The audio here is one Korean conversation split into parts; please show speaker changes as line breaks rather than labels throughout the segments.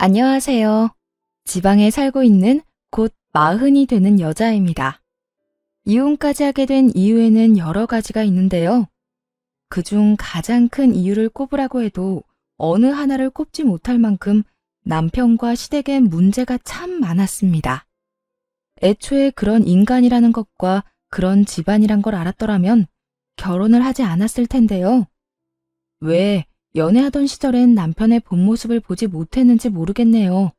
안녕하세요. 지방에 살고 있는 곧 마흔이 되는 여자입니다. 이혼까지 하게 된 이유에는 여러 가지가 있는데요. 그중 가장 큰 이유를 꼽으라고 해도 어느 하나를 꼽지 못할 만큼 남편과 시댁엔 문제가 참 많았습니다. 애초에 그런 인간이라는 것과 그런 집안이란 걸 알았더라면 결혼을 하지 않았을 텐데요. 왜 연애하던 시절엔 남편의 본 모습을 보지 못했는지 모르겠네요.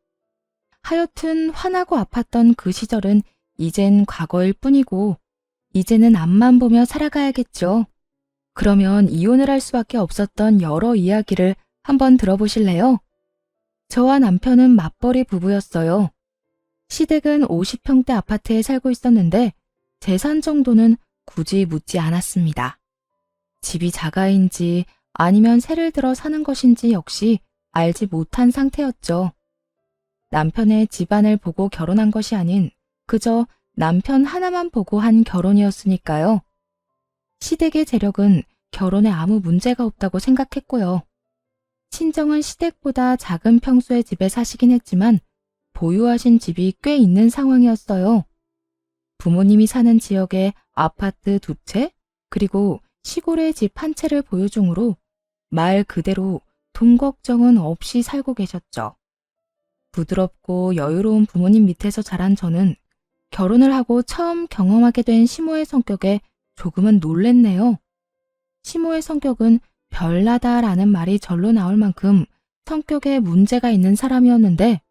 하여튼 화나고 아팠던 그 시절은 이젠 과거일 뿐이고 이제는 앞만 보며 살아가야겠죠. 그러면 이혼을 할 수밖에 없었던 여러 이야기를 한번 들어보실래요? 저와 남편은 맞벌이 부부였어요. 시댁은 50평대 아파트에 살고 있었는데 재산 정도는 굳이 묻지 않았습니다. 집이 자가인지 아니면 세를 들어 사는 것인지 역시 알지 못한 상태였죠. 남편의 집안을 보고 결혼한 것이 아닌 그저 남편 하나만 보고 한 결혼이었으니까요. 시댁의 재력은 결혼에 아무 문제가 없다고 생각했고요. 친정은 시댁보다 작은 평수의 집에 사시긴 했지만 보유하신 집이 꽤 있는 상황이었어요. 부모님이 사는 지역에 아파트 2채, 그리고 시골의 집 1채를 보유 중으로 말 그대로 돈 걱정은 없이 살고 계셨죠. 부드럽고 여유로운 부모님 밑에서 자란 저는 결혼을 하고 처음 경험하게 된 시모의 성격에 조금은 놀랬네요. 시모의 성격은 별나다라는 말이 절로 나올 만큼 성격에 문제가 있는 사람이었는데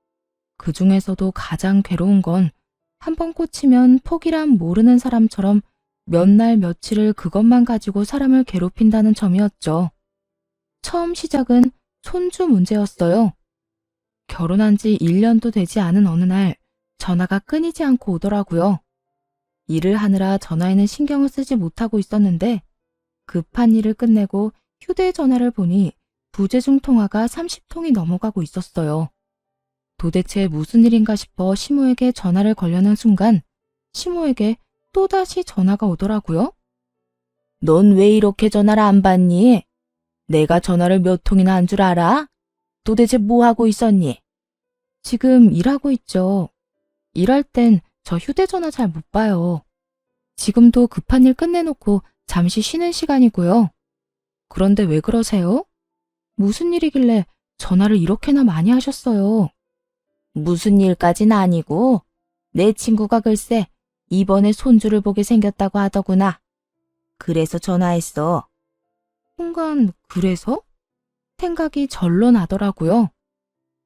그 중에서도 가장 괴로운 건 한 번 꽂히면 포기란 모르는 사람처럼 몇 날 며칠을 그것만 가지고 사람을 괴롭힌다는 점이었죠. 처음 시작은 손주 문제였어요. 결혼한 지 1년도 되지 않은 어느 날 전화가 끊이지 않고 오더라고요. 일을 하느라 전화에는 신경을 쓰지 못하고 있었는데 급한 일을 끝내고 휴대전화를 보니 부재중 통화가 30통이 넘어가고 있었어요. 도대체 무슨 일인가 싶어 시모에게 전화를 걸려는 순간 시모에게 또다시 전화가 오더라고요. 넌 왜 이렇게 전화를 안 받니? 내가 전화를 몇 통이나 한 줄 알아? 도대체 뭐 하고 있었니? 지금 일하고 있죠. 일할 땐 저 휴대전화 잘 못 봐요. 지금도 급한 일 끝내놓고 잠시 쉬는 시간이고요. 그런데 왜 그러세요? 무슨 일이길래 전화를 이렇게나 많이 하셨어요? 무슨 일까진 아니고 내 친구가 글쎄 이번에 손주를 보게 생겼다고 하더구나. 그래서 전화했어. 순간 그래서? 생각이 절로 나더라고요.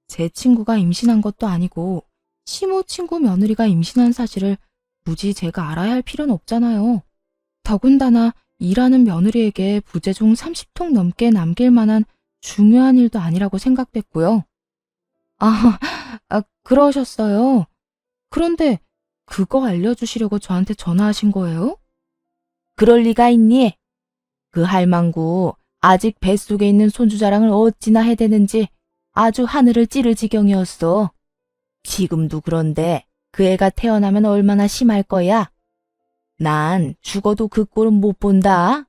제 친구가 임신한 것도 아니고 시모 친구 며느리가 임신한 사실을 굳이 제가 알아야 할 필요는 없잖아요. 더군다나 일하는 며느리에게 부재중 30통 넘게 남길 만한 중요한 일도 아니라고 생각됐고요. 그러셨어요. 그런데 그거 알려주시려고 저한테 전화하신 거예요? 그럴 리가 있니? 그 할망구 아직 뱃속에 있는 손주 자랑을 어찌나 해대는지 아주 하늘을 찌를 지경이었어. 지금도 그런데 그 애가 태어나면 얼마나 심할 거야? 난 죽어도 그 꼴은 못 본다.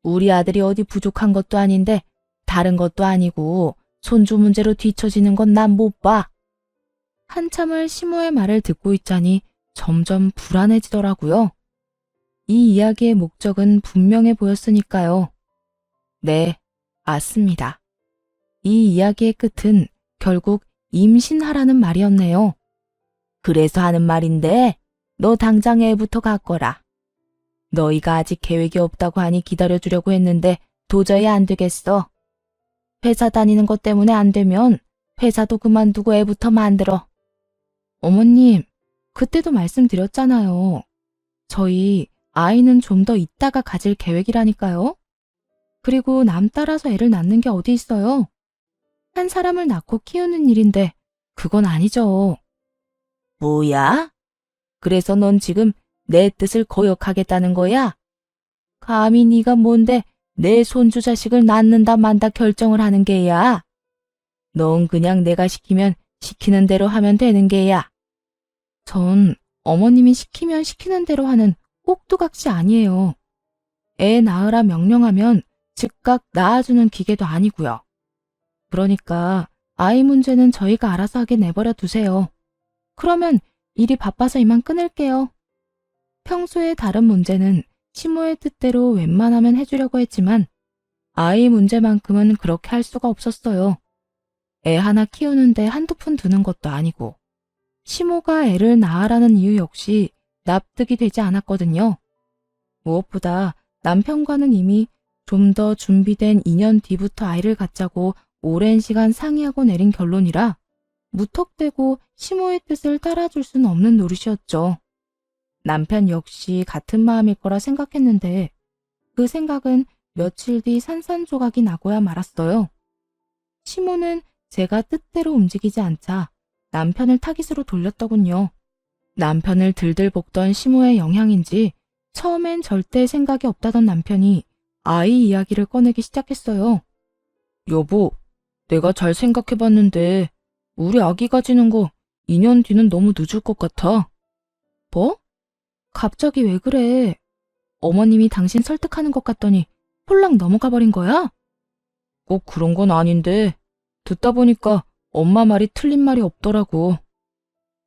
우리 아들이 어디 부족한 것도 아닌데 다른 것도 아니고 손주 문제로 뒤처지는 건 난 못 봐. 한참을 시모의 말을 듣고 있자니 점점 불안해지더라고요. 이 이야기의 목적은 분명해 보였으니까요. 네, 맞습니다. 이 이야기의 끝은 결국 임신하라는 말이었네요. 그래서 하는 말인데 너 당장 애부터 갖거라. 너희가 아직 계획이 없다고 하니 기다려주려고 했는데 도저히 안 되겠어. 회사 다니는 것 때문에 안 되면 회사도 그만두고 애부터 만들어. 어머님, 그때도 말씀드렸잖아요. 저희 아이는 좀 더 있다가 가질 계획이라니까요. 그리고 남 따라서 애를 낳는 게 어디 있어요? 한 사람을 낳고 키우는 일인데 그건 아니죠. 뭐야? 그래서 넌 지금 내 뜻을 거역하겠다는 거야? 감히 네가 뭔데 내 손주 자식을 낳는다 만다 결정을 하는 게야? 넌 그냥 내가 시키면 시키는 대로 하면 되는 게야. 전 어머님이 시키면 시키는 대로 하는 꼭두각시 아니에요. 애 낳으라 명령하면 즉각 낳아주는 기계도 아니고요. 그러니까 아이 문제는 저희가 알아서 하게 내버려 두세요. 그러면 일이 바빠서 이만 끊을게요. 평소에 다른 문제는 시모의 뜻대로 웬만하면 해주려고 했지만 아이 문제만큼은 그렇게 할 수가 없었어요. 애 하나 키우는데 한두 푼 드는 것도 아니고 시모가 애를 낳으라는 이유 역시 납득이 되지 않았거든요. 무엇보다 남편과는 이미 좀 더 준비된 2년 뒤부터 아이를 갖자고 오랜 시간 상의하고 내린 결론이라 무턱대고 시모의 뜻을 따라줄 수는 없는 노릇이었죠. 남편 역시 같은 마음일 거라 생각했는데 그 생각은 며칠 뒤 산산조각이 나고야 말았어요. 시모는 제가 뜻대로 움직이지 않자 남편을 타깃으로 돌렸더군요. 남편을 들들 볶던 시모의 영향인지 처음엔 절대 생각이 없다던 남편이 아이 이야기를 꺼내기 시작했어요. 여보, 내가 잘 생각해봤는데 우리 아기 가지는 거 2년 뒤는 너무 늦을 것 같아. 뭐? 갑자기 왜 그래? 어머님이 당신 설득하는 것 같더니 홀랑 넘어가 버린 거야? 꼭 그런 건 아닌데 듣다 보니까 엄마 말이 틀린 말이 없더라고.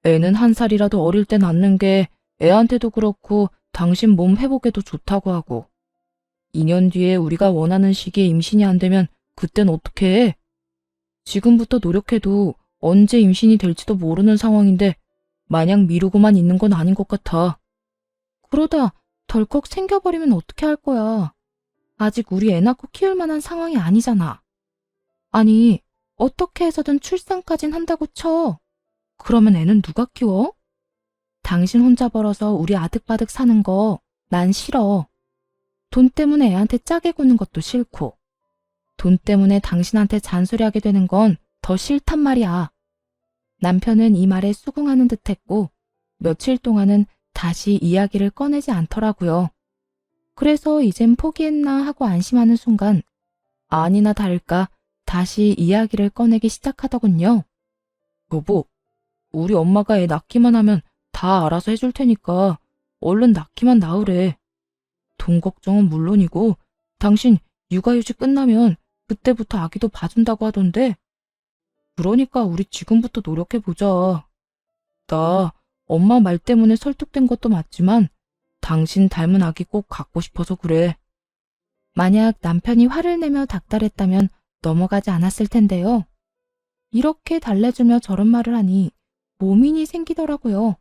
애는 1살이라도 어릴 때 낳는 게 애한테도 그렇고 당신 몸 회복에도 좋다고 하고 2년 뒤에 우리가 원하는 시기에 임신이 안 되면 그땐 어떻게 해? 지금부터 노력해도 언제 임신이 될지도 모르는 상황인데 마냥 미루고만 있는 건 아닌 것 같아. 그러다 덜컥 생겨버리면 어떻게 할 거야? 아직 우리 애 낳고 키울 만한 상황이 아니잖아. 아니, 어떻게 해서든 출산까진 한다고 쳐. 그러면 애는 누가 키워? 당신 혼자 벌어서 우리 아득바득 사는 거 난 싫어. 돈 때문에 애한테 짜게 구는 것도 싫고 돈 때문에 당신한테 잔소리하게 되는 건 더 싫단 말이야. 남편은 이 말에 수긍하는 듯했고 며칠 동안은 다시 이야기를 꺼내지 않더라고요. 그래서 이젠 포기했나 하고 안심하는 순간 아니나 다를까 다시 이야기를 꺼내기 시작하더군요. 여보, 우리 엄마가 애 낳기만 하면 다 알아서 해줄 테니까 얼른 낳기만 낳으래. 돈 걱정은 물론이고 당신 육아휴직 끝나면 그때부터 아기도 봐준다고 하던데. 그러니까 우리 지금부터 노력해보자. 나 엄마 말 때문에 설득된 것도 맞지만 당신 닮은 아기 꼭 갖고 싶어서 그래. 만약 남편이 화를 내며 닥달했다면 넘어가지 않았을 텐데요. 이렇게 달래주며 저런 말을 하니 모민이 생기더라고요.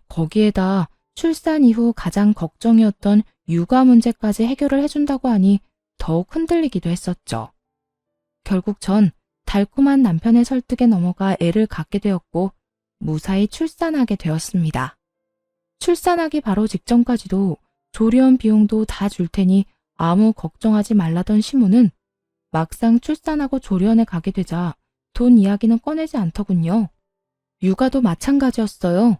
거기에다 출산 이후 가장 걱정이었던 육아 문제까지 해결을 해준다고 하니 더욱 흔들리기도 했었죠. 결국 전 달콤한 남편의 설득에 넘어가 애를 갖게 되었고 무사히 출산하게 되었습니다. 출산하기 바로 직전까지도 조리원 비용도 다 줄 테니 아무 걱정하지 말라던 시무는 막상 출산하고 조리원에 가게 되자 돈 이야기는 꺼내지 않더군요. 육아도 마찬가지였어요.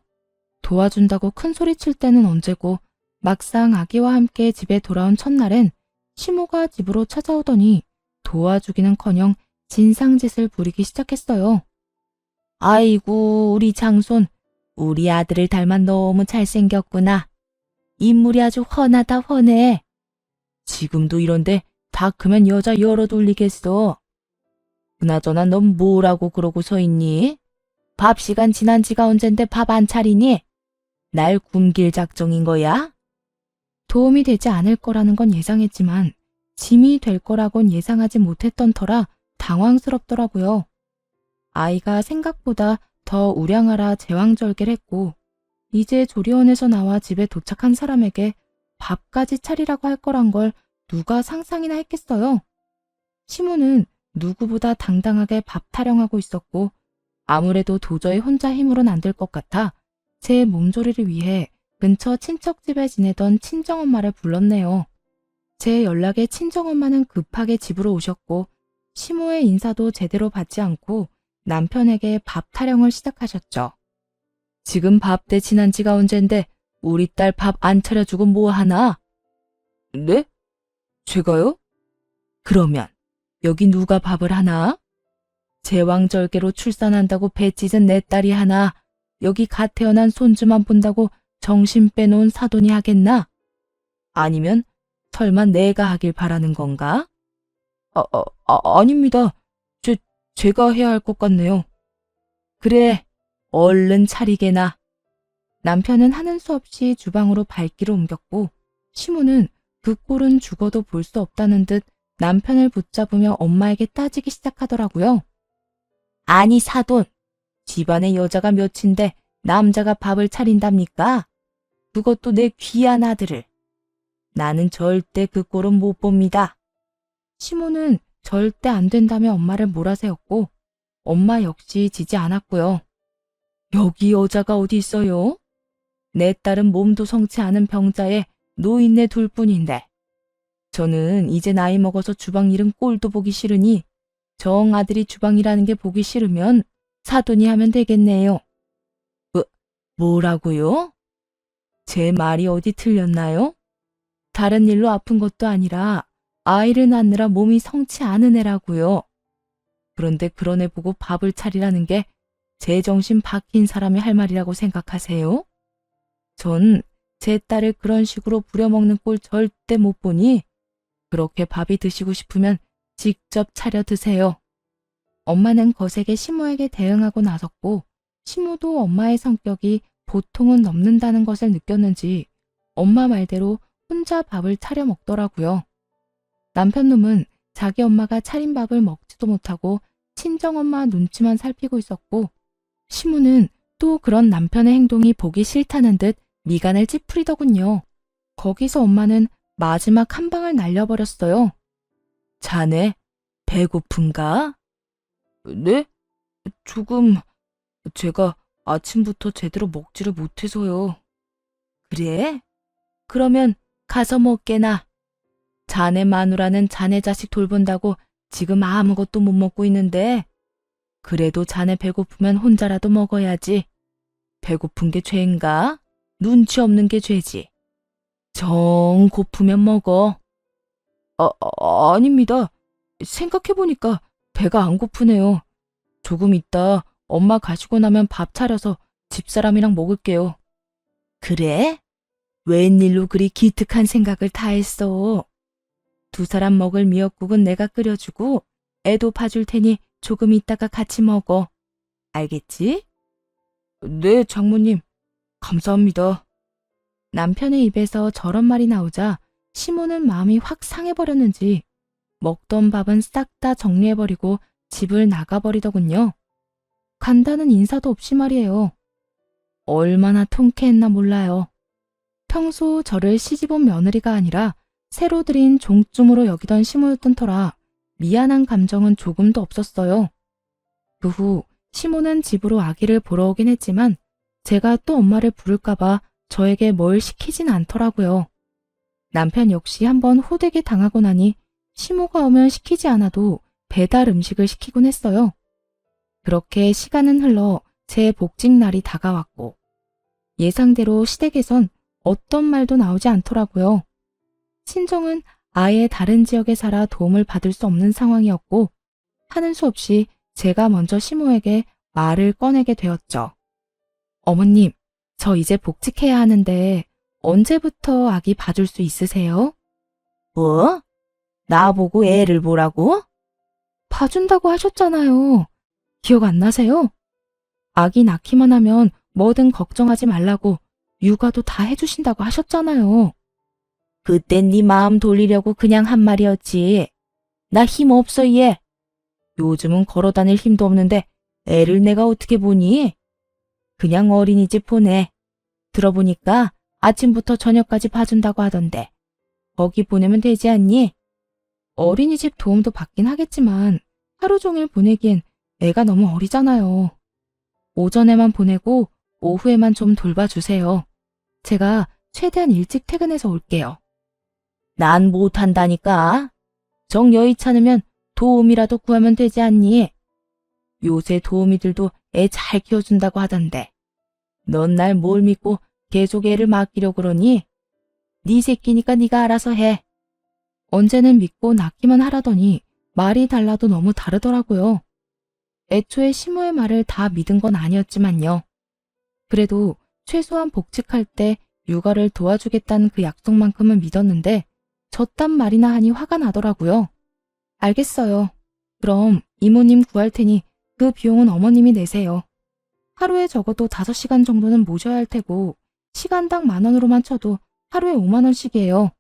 도와준다고 큰 소리 칠 때는 언제고 막상 아기와 함께 집에 돌아온 첫날엔 시모가 집으로 찾아오더니 도와주기는커녕 진상짓을 부리기 시작했어요. 아이고, 우리 장손, 우리 아들을 닮아 너무 잘생겼구나. 인물이 아주 훤하다 훤해. 지금도 이런데 다 크면 여자 열어 돌리겠어. 그나저나 넌 뭐라고 그러고 서 있니? 밥 시간 지난 지가 언젠데 밥 안 차리니? 날 굶길 작정인 거야? 도움이 되지 않을 거라는 건 예상했지만 짐이 될 거라곤 예상하지 못했던 터라 당황스럽더라고요. 아이가 생각보다 더 우량하라 제왕절개했고 이제 조리원에서 나와 집에 도착한 사람에게 밥까지 차리라고 할 거란 걸 누가 상상이나 했겠어요. 시무는 누구보다 당당하게 밥 타령하고 있었고 아무래도 도저히 혼자 힘으로는 안 될 것 같아 제 몸조리를 위해 근처 친척집에 지내던 친정엄마를 불렀네요. 제 연락에 친정엄마는 급하게 집으로 오셨고 시모의 인사도 제대로 받지 않고 남편에게 밥 타령을 시작하셨죠. 지금 밥 대신한 지가 언젠데 우리 딸 밥 안 차려주고 뭐 하나? 네? 제가요? 그러면 여기 누가 밥을 하나? 제왕절개로 출산한다고 배 찢은 내 딸이 하나 여기 갓 태어난 손주만 본다고 정신 빼놓은 사돈이 하겠나? 아니면 설마 내가 하길 바라는 건가? 아닙니다. 제가 해야 할 것 같네요. 그래, 얼른 차리게나. 남편은 하는 수 없이 주방으로 발길을 옮겼고 시모는 그 꼴은 죽어도 볼 수 없다는 듯 남편을 붙잡으며 엄마에게 따지기 시작하더라고요. 아니 사돈, 집안에 여자가 몇인데 남자가 밥을 차린답니까? 그것도 내 귀한 아들을. 나는 절대 그 꼴은 못 봅니다. 시모는 절대 안 된다며 엄마를 몰아세웠고 엄마 역시 지지 않았고요. 여기 여자가 어디 있어요? 내 딸은 몸도 성치 않은 병자에 노인네 둘뿐인데 저는 이제 나이 먹어서 주방 일은 꼴도 보기 싫으니 정 아들이 주방이라는 게 보기 싫으면 사돈이 하면 되겠네요. 뭐라고요? 제 말이 어디 틀렸나요? 다른 일로 아픈 것도 아니라 아이를 낳느라 몸이 성치 않은 애라고요. 그런데 그런 애 보고 밥을 차리라는 게 제정신 박힌 사람이 할 말이라고 생각하세요? 전 제 딸을 그런 식으로 부려먹는 꼴 절대 못 보니 그렇게 밥이 드시고 싶으면 직접 차려 드세요. 엄마는 거세게 시모에게 대응하고 나섰고 시모도 엄마의 성격이 보통은 넘는다는 것을 느꼈는지 엄마 말대로 혼자 밥을 차려 먹더라고요. 남편놈은 자기 엄마가 차린 밥을 먹지도 못하고 친정엄마 눈치만 살피고 있었고 시모는 또 그런 남편의 행동이 보기 싫다는 듯 미간을 찌푸리더군요. 거기서 엄마는 마지막 한 방을 날려버렸어요. 자네, 배고픈가? 네? 조금, 제가 아침부터 제대로 먹지를 못해서요. 그래? 그러면 가서 먹게나. 자네 마누라는 자네 자식 돌본다고 지금 아무것도 못 먹고 있는데 그래도 자네 배고프면 혼자라도 먹어야지. 배고픈 게 죄인가? 눈치 없는 게 죄지. 정 고프면 먹어. 아닙니다. 생각해보니까 배가 안 고프네요. 조금 있다 엄마 가시고 나면 밥 차려서 집사람이랑 먹을게요. 그래? 웬일로 그리 기특한 생각을 다 했어. 두 사람 먹을 미역국은 내가 끓여주고 애도 봐줄 테니 조금 있다가 같이 먹어. 알겠지? 네, 장모님. 감사합니다. 남편의 입에서 저런 말이 나오자 시모는 마음이 확 상해버렸는지 먹던 밥은 싹 다 정리해버리고 집을 나가버리더군요. 간다는 인사도 없이 말이에요. 얼마나 통쾌했나 몰라요. 평소 저를 시집온 며느리가 아니라 새로 들인 종쯤으로 여기던 시모였던 터라 미안한 감정은 조금도 없었어요. 그 후 시모는 집으로 아기를 보러 오긴 했지만 제가 또 엄마를 부를까봐 저에게 뭘 시키진 않더라고요. 남편 역시 한번 호되게 당하고 나니 시모가 오면 시키지 않아도 배달 음식을 시키곤 했어요. 그렇게 시간은 흘러 제 복직 날이 다가왔고 예상대로 시댁에선 어떤 말도 나오지 않더라고요. 친정은 아예 다른 지역에 살아 도움을 받을 수 없는 상황이었고 하는 수 없이 제가 먼저 시모에게 말을 꺼내게 되었죠. 어머님, 저 이제 복직해야 하는데 언제부터 아기 봐줄 수 있으세요? 뭐? 나보고 애를 보라고? 봐준다고 하셨잖아요. 기억 안 나세요? 아기 낳기만 하면 뭐든 걱정하지 말라고 육아도 다 해주신다고 하셨잖아요. 그땐 네 마음 돌리려고 그냥 한 말이었지. 나 힘 없어 얘. 요즘은 걸어 다닐 힘도 없는데 애를 내가 어떻게 보니? 그냥 어린이집 보내. 들어보니까 아침부터 저녁까지 봐준다고 하던데. 거기 보내면 되지 않니? 어린이집 도움도 받긴 하겠지만 하루 종일 보내기엔 애가 너무 어리잖아요. 오전에만 보내고 오후에만 좀 돌봐주세요. 제가 최대한 일찍 퇴근해서 올게요. 난 못한다니까. 정 여의찮으면 도우미라도 구하면 되지 않니? 요새 도우미들도 애 잘 키워준다고 하던데. 넌 날 뭘 믿고 계속 애를 맡기려고 그러니? 네 새끼니까 네가 알아서 해. 언제는 믿고 낳기만 하라더니 말이 달라도 너무 다르더라고요. 애초에 시모의 말을 다 믿은 건 아니었지만요. 그래도 최소한 복직할 때 육아를 도와주겠다는 그 약속만큼은 믿었는데 저딴 말이나 하니 화가 나더라고요. 알겠어요. 그럼 이모님 구할 테니 그 비용은 어머님이 내세요. 하루에 적어도 5시간 정도는 모셔야 할 테고 시간당 10,000원으로만 쳐도 하루에 50,000원씩이에요.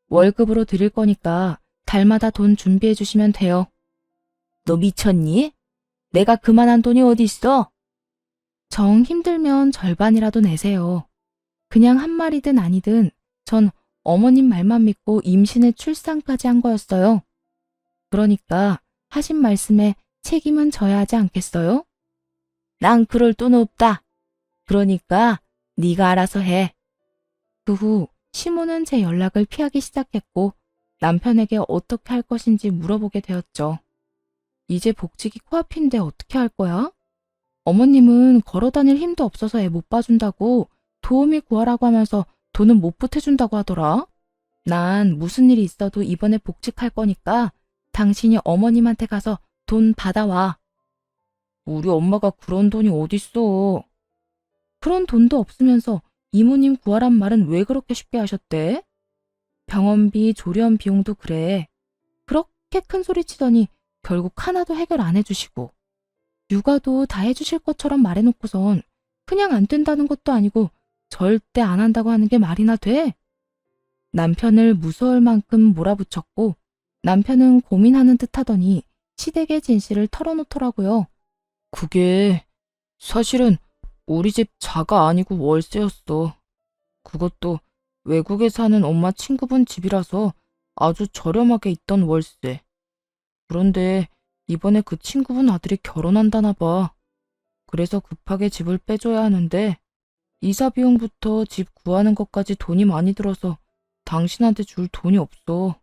월급으로 드릴 거니까 달마다 돈 준비해 주시면 돼요. 너 미쳤니? 내가 그만한 돈이 어디 있어? 정 힘들면 절반이라도 내세요. 그냥 한 마리든 아니든 전 어머님 말만 믿고 임신에 출산까지 한 거였어요. 그러니까 하신 말씀에 책임은 져야 하지 않겠어요? 난 그럴 돈 없다. 그러니까 네가 알아서 해. 그 후 시모는 제 연락을 피하기 시작했고 남편에게 어떻게 할 것인지 물어보게 되었죠. 이제 복직이 코앞인데 어떻게 할 거야? 어머님은 걸어 다닐 힘도 없어서 애 못 봐준다고 도우미 구하라고 하면서 돈은 못 보태준다고 하더라. 난 무슨 일이 있어도 이번에 복직할 거니까 당신이 어머님한테 가서 돈 받아와. 우리 엄마가 그런 돈이 어딨어. 그런 돈도 없으면서 이모님 구하란 말은 왜 그렇게 쉽게 하셨대? 병원비, 조련 비용도 그래. 그렇게 큰 소리 치더니 결국 하나도 해결 안 해주시고 육아도 다 해주실 것처럼 말해놓고선 그냥 안 된다는 것도 아니고 절대 안 한다고 하는 게 말이나 돼? 남편을 무서울 만큼 몰아붙였고 남편은 고민하는 듯 하더니 시댁의 진실을 털어놓더라고요. 그게 사실은 우리 집 자가 아니고 월세였어. 그것도 외국에 사는 엄마 친구분 집이라서 아주 저렴하게 있던 월세. 그런데 이번에 그 친구분 아들이 결혼한다나 봐. 그래서 급하게 집을 빼줘야 하는데 이사 비용부터 집 구하는 것까지 돈이 많이 들어서 당신한테 줄 돈이 없어.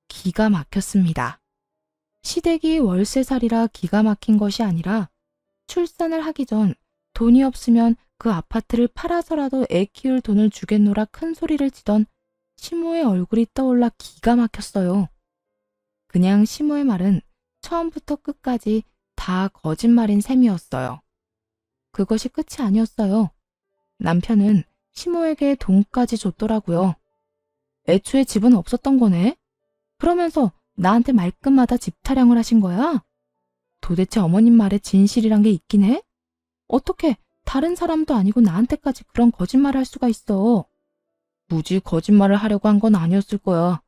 기가 막혔습니다. 시댁이 월세살이라 기가 막힌 것이 아니라 출산을 하기 전 돈이 없으면 그 아파트를 팔아서라도 애 키울 돈을 주겠노라 큰 소리를 치던 시모의 얼굴이 떠올라 기가 막혔어요. 그냥 시모의 말은 처음부터 끝까지 다 거짓말인 셈이었어요. 그것이 끝이 아니었어요. 남편은 시모에게 돈까지 줬더라고요. 애초에 집은 없었던 거네? 그러면서 나한테 말끝마다 집 타령을 하신 거야? 도대체 어머님 말에 진실이란 게 있긴 해? 어떻게 다른 사람도 아니고 나한테까지 그런 거짓말을 할 수가 있어? 굳이 거짓말을 하려고 한 건 아니었을 거야.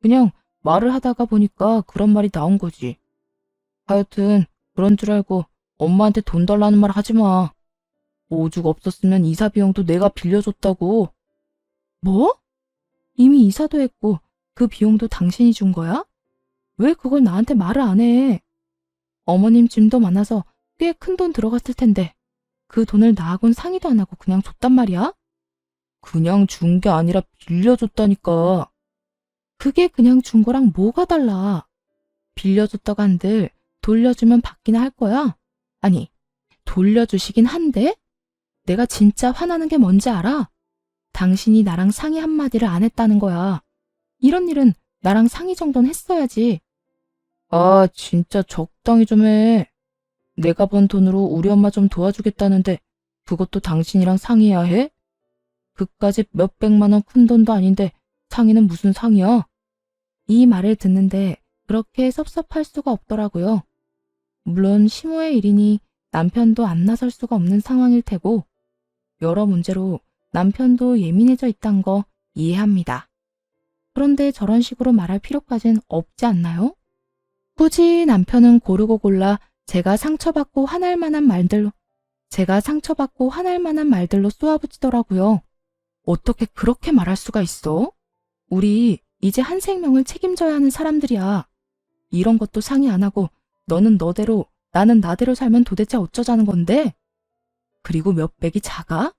그냥 말을 하다가 보니까 그런 말이 나온 거지. 하여튼 그런 줄 알고 엄마한테 돈 달라는 말 하지 마. 오죽 없었으면 이사 비용도 내가 빌려줬다고. 뭐? 이미 이사도 했고 그 비용도 당신이 준 거야? 왜 그걸 나한테 말을 안 해? 어머님 짐도 많아서 꽤 큰 돈 들어갔을 텐데 그 돈을 나하고는 상의도 안 하고 그냥 줬단 말이야? 그냥 준 게 아니라 빌려줬다니까. 그게 그냥 준 거랑 뭐가 달라? 빌려줬다고 한들 돌려주면 받기나 할 거야? 아니, 돌려주시긴 한데? 내가 진짜 화나는 게 뭔지 알아? 당신이 나랑 상의 한마디를 안 했다는 거야. 이런 일은 나랑 상의 정도는 했어야지. 아, 진짜 적당히 좀 해. 내가 번 돈으로 우리 엄마 좀 도와주겠다는데 그것도 당신이랑 상의해야 해? 그까짓 몇백만 원 큰 돈도 아닌데 상의는 무슨 상의야? 이 말을 듣는데 그렇게 섭섭할 수가 없더라고요. 물론 시모의 일이니 남편도 안 나설 수가 없는 상황일 테고 여러 문제로 남편도 예민해져 있단 거 이해합니다. 그런데 저런 식으로 말할 필요까진 없지 않나요? 굳이 남편은 고르고 골라 제가 상처받고 화날 만한 말들로 쏘아붙이더라고요. 어떻게 그렇게 말할 수가 있어? 우리 이제 한 생명을 책임져야 하는 사람들이야. 이런 것도 상의 안 하고 너는 너대로 나는 나대로 살면 도대체 어쩌자는 건데? 그리고 몇백이 작아?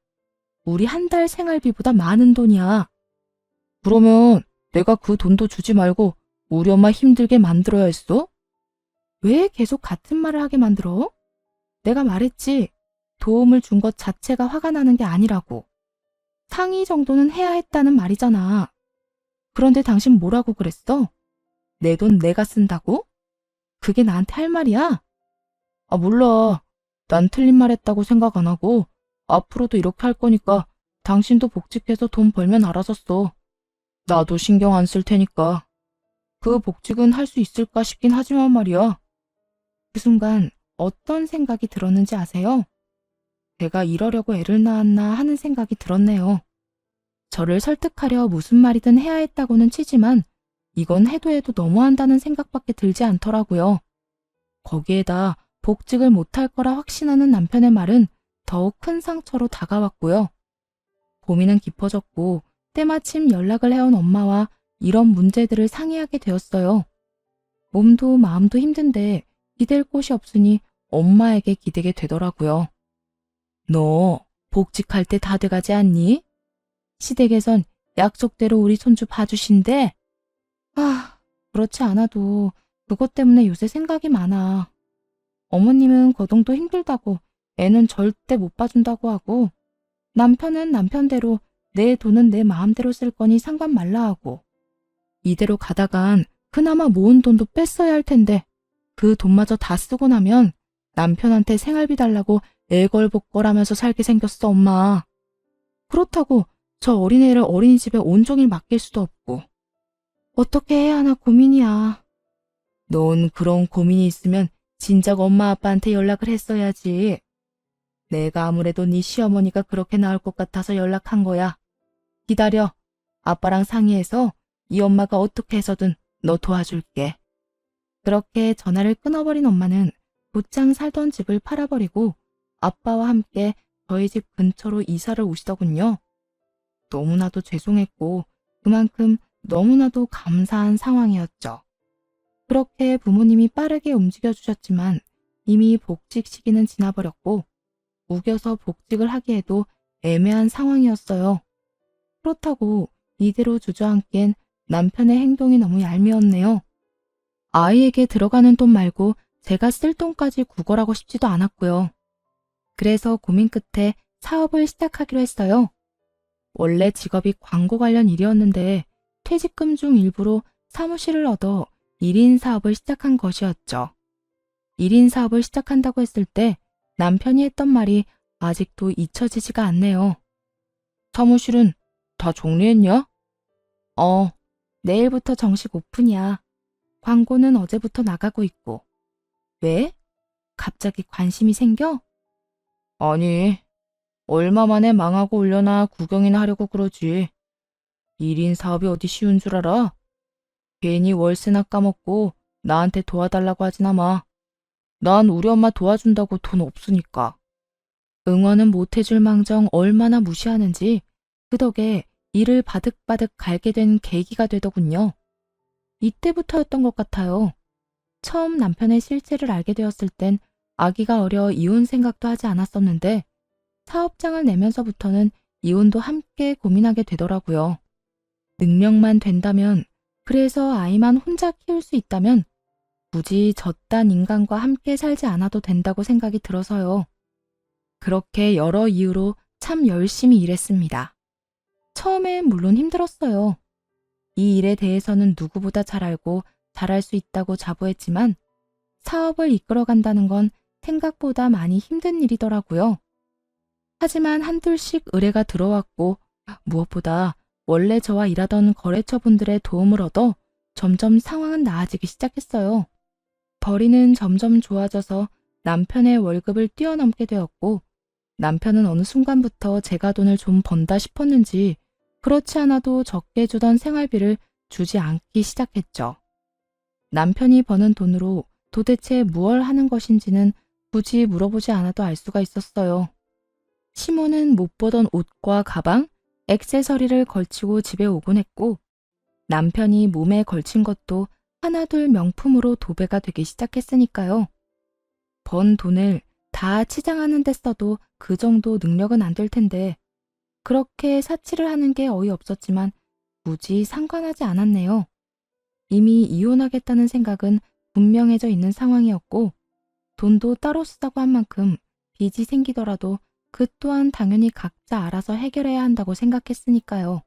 우리 한 달 생활비보다 많은 돈이야. 그러면 내가 그 돈도 주지 말고 우리 엄마 힘들게 만들어야 했어? 왜 계속 같은 말을 하게 만들어? 내가 말했지. 도움을 준 것 자체가 화가 나는 게 아니라고. 상의 정도는 해야 했다는 말이잖아. 그런데 당신 뭐라고 그랬어? 내 돈 내가 쓴다고? 그게 나한테 할 말이야? 아, 몰라. 난 틀린 말 했다고 생각 안 하고 앞으로도 이렇게 할 거니까 당신도 복직해서 돈 벌면 알아서 써. 나도 신경 안 쓸 테니까. 그 복직은 할 수 있을까 싶긴 하지만 말이야. 그 순간 어떤 생각이 들었는지 아세요? 제가 이러려고 애를 낳았나 하는 생각이 들었네요. 저를 설득하려 무슨 말이든 해야 했다고는 치지만 이건 해도 해도 너무한다는 생각밖에 들지 않더라고요. 거기에다 복직을 못할 거라 확신하는 남편의 말은 더욱 큰 상처로 다가왔고요. 고민은 깊어졌고 때마침 연락을 해온 엄마와 이런 문제들을 상의하게 되었어요. 몸도 마음도 힘든데 기댈 곳이 없으니 엄마에게 기대게 되더라고요. 너 복직할 때 다 돼가지 않니? 시댁에선 약속대로 우리 손주 봐주신대. 그렇지 않아도 그것 때문에 요새 생각이 많아. 어머님은 거동도 힘들다고 애는 절대 못 봐준다고 하고 남편은 남편대로 내 돈은 내 마음대로 쓸 거니 상관 말라 하고 이대로 가다간 그나마 모은 돈도 뺐어야 할 텐데 그 돈마저 다 쓰고 나면 남편한테 생활비 달라고 애걸복걸하면서 살게 생겼어 엄마. 그렇다고 저 어린애를 어린이집에 온종일 맡길 수도 없고 어떻게 해야 하나 고민이야. 넌 그런 고민이 있으면 진작 엄마 아빠한테 연락을 했어야지. 내가 아무래도 네 시어머니가 그렇게 나올 것 같아서 연락한 거야. 기다려. 아빠랑 상의해서 이 엄마가 어떻게 해서든 너 도와줄게. 그렇게 전화를 끊어버린 엄마는 곧장 살던 집을 팔아버리고 아빠와 함께 저희 집 근처로 이사를 오시더군요. 너무나도 죄송했고 그만큼 너무나도 감사한 상황이었죠. 그렇게 부모님이 빠르게 움직여주셨지만 이미 복직 시기는 지나버렸고 우겨서 복직을 하기에도 애매한 상황이었어요. 그렇다고 이대로 주저앉기엔 남편의 행동이 너무 얄미웠네요. 아이에게 들어가는 돈 말고 제가 쓸 돈까지 구걸하고 싶지도 않았고요. 그래서 고민 끝에 사업을 시작하기로 했어요. 원래 직업이 광고 관련 일이었는데 퇴직금 중 일부로 사무실을 얻어 1인 사업을 시작한 것이었죠. 1인 사업을 시작한다고 했을 때 남편이 했던 말이 아직도 잊혀지지가 않네요. 사무실은 다 정리했냐? 내일부터 정식 오픈이야. 광고는 어제부터 나가고 있고. 왜? 갑자기 관심이 생겨? 아니, 얼마 만에 망하고 올려나 구경이나 하려고 그러지. 1인 사업이 어디 쉬운 줄 알아? 괜히 월세나 까먹고 나한테 도와달라고 하지나 마. 난 우리 엄마 도와준다고 돈 없으니까. 응원은 못해줄 망정 얼마나 무시하는지 그 덕에 일을 바득바득 갈게 된 계기가 되더군요. 이때부터였던 것 같아요. 처음 남편의 실체를 알게 되었을 땐 아기가 어려 이혼 생각도 하지 않았었는데 사업장을 내면서부터는 이혼도 함께 고민하게 되더라고요. 능력만 된다면, 그래서 아이만 혼자 키울 수 있다면 굳이 저딴 인간과 함께 살지 않아도 된다고 생각이 들어서요. 그렇게 여러 이유로 참 열심히 일했습니다. 처음엔 물론 힘들었어요. 이 일에 대해서는 누구보다 잘 알고 잘할 수 있다고 자부했지만 사업을 이끌어간다는 건 생각보다 많이 힘든 일이더라고요. 하지만 한둘씩 의뢰가 들어왔고 무엇보다 원래 저와 일하던 거래처분들의 도움을 얻어 점점 상황은 나아지기 시작했어요. 벌이는 점점 좋아져서 남편의 월급을 뛰어넘게 되었고 남편은 어느 순간부터 제가 돈을 좀 번다 싶었는지 그렇지 않아도 적게 주던 생활비를 주지 않기 시작했죠. 남편이 버는 돈으로 도대체 무얼 하는 것인지는 굳이 물어보지 않아도 알 수가 있었어요. 시모는 못 보던 옷과 가방, 액세서리를 걸치고 집에 오곤 했고 남편이 몸에 걸친 것도 하나둘 명품으로 도배가 되기 시작했으니까요. 번 돈을 다 치장하는 데 써도 그 정도 능력은 안 될 텐데 그렇게 사치를 하는 게 어이없었지만 굳이 상관하지 않았네요. 이미 이혼하겠다는 생각은 분명해져 있는 상황이었고 돈도 따로 쓰자고 한 만큼 빚이 생기더라도 그 또한 당연히 각자 알아서 해결해야 한다고 생각했으니까요.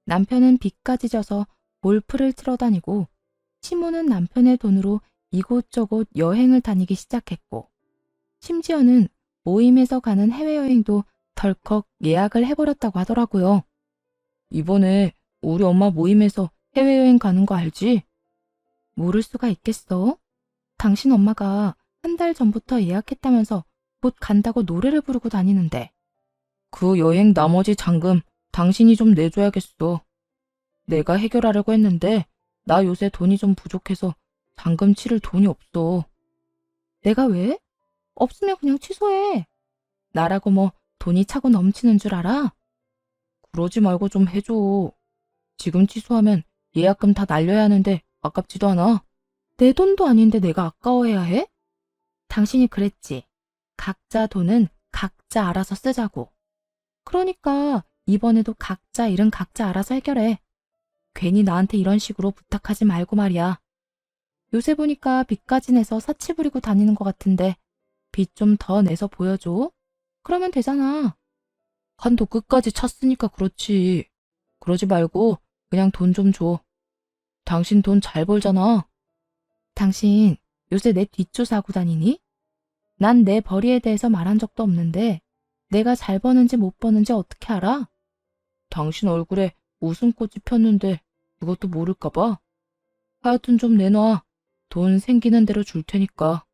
남편은 빚까지 져서 골프를 치러 다니고 시모는 남편의 돈으로 이곳저곳 여행을 다니기 시작했고 심지어는 모임에서 가는 해외여행도 덜컥 예약을 해버렸다고 하더라고요. 이번에 우리 엄마 모임에서 해외여행 가는 거 알지? 모를 수가 있겠어? 당신 엄마가 한 달 전부터 예약했다면서 곧 간다고 노래를 부르고 다니는데. 그 여행 나머지 잔금 당신이 좀 내줘야겠어. 내가 해결하려고 했는데 나 요새 돈이 좀 부족해서 잔금 치를 돈이 없어. 내가 왜? 없으면 그냥 취소해. 나라고 뭐 돈이 차고 넘치는 줄 알아? 그러지 말고 좀 해줘. 지금 취소하면 예약금 다 날려야 하는데 아깝지도 않아. 내 돈도 아닌데 내가 아까워해야 해? 당신이 그랬지. 각자 돈은 각자 알아서 쓰자고. 그러니까 이번에도 각자 일은 각자 알아서 해결해. 괜히 나한테 이런 식으로 부탁하지 말고 말이야. 요새 보니까 빚까지 내서 사치 부리고 다니는 것 같은데 빚 좀 더 내서 보여줘. 그러면 되잖아. 한도 끝까지 찼으니까 그렇지. 그러지 말고 그냥 돈 좀 줘. 당신 돈 잘 벌잖아. 당신 요새 내 뒷조사하고 다니니? 난 내 벌이에 대해서 말한 적도 없는데 내가 잘 버는지 못 버는지 어떻게 알아? 당신 얼굴에 웃음꽃이 폈는데 그것도 모를까 봐. 하여튼 좀 내놔. 돈 생기는 대로 줄 테니까.